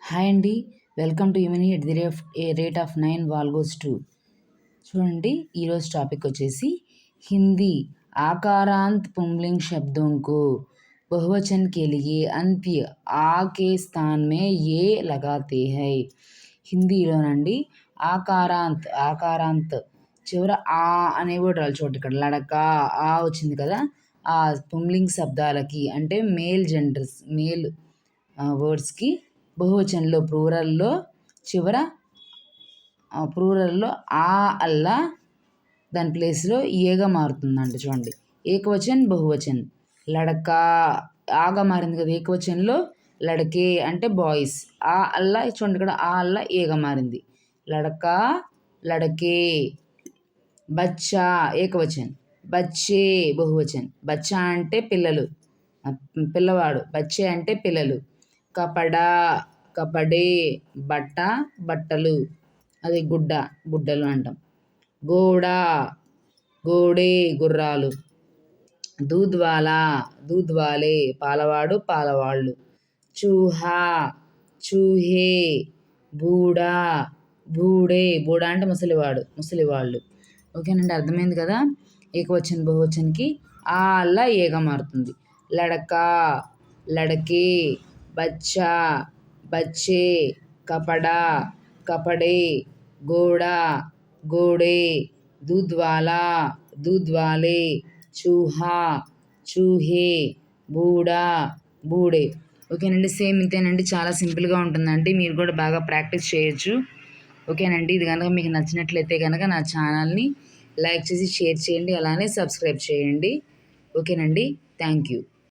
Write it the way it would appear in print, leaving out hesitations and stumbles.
Hi అండి. Welcome to యుమనీ at the rate of 9 వాల్గోస్ 2. చూడండి, ఈరోజు టాపిక్ వచ్చేసి हिंदी आकारांत पुंलिंग शब्दों को बहुवचन के लिए अंत्य आ के स्थान में ये लगाते हैं. హిందీలోనండి ఆకారాంత్ చివర ఆ అనే వర్డ్ రాలి చూడండి. ఇక్కడ లడక ఆ వచ్చింది కదా, ఆ పుంలింగ్ శబ్దాలకి అంటే మేల్ వర్డ్స్కి బహువచనంలో చివర ప్లూరల్లో ఆ అల్లా దాని ప్లేస్లో ఏగా మారుతుందండి. చూడండి, ఏకవచన్ బహువచన్. లడకా ఆగా మారింది కదా ఏకవచనంలో, లడకే అంటే బాయ్స్. ఆ అల్లా చూడండి, ఇక్కడ ఆ అల్లా ఏగా మారింది. లడకా లడకే. బచ్చా ఏకవచన్, బచ్చే బహువచన్. బచ్చా అంటే పిల్లలు, పిల్లవాడు. బచ్చే అంటే పిల్లలు. కపడా కపడే, బట్ట బట్టలు, అది గుడ్డలు అంటాం. గోడా గోడే గుర్రాలు. దూద్వాలా దూద్వాలే పాలవాడు పాలవాళ్ళు. చూహా చూహే. బూడా బూడే అంటే ముసలివాళ్ళు. ఓకేనండి, అర్థమైంది కదా. ఏకవచన్ బహువచన్కి ఆ అల్లా ఏగా మారుతుంది. లడకా లడకే, బచ్చా బచ్చే, కపడా కపడే, గోడా గోడే, దూద్వాలా దూద్వాలే, చూహా చూహే, బూడా బూడే. ఓకేనండి, సేమ్ ఇంతేనండి. చాలా సింపుల్గా ఉంటుందండి. మీరు కూడా బాగా ప్రాక్టీస్ చేయొచ్చు. ఓకేనండి, ఇది కనుక మీకు నచ్చినట్లయితే కనుక నా ఛానల్ని లైక్ చేసి షేర్ చేయండి, అలానే సబ్స్క్రైబ్ చేయండి. ఓకేనండి, థ్యాంక్ యూ.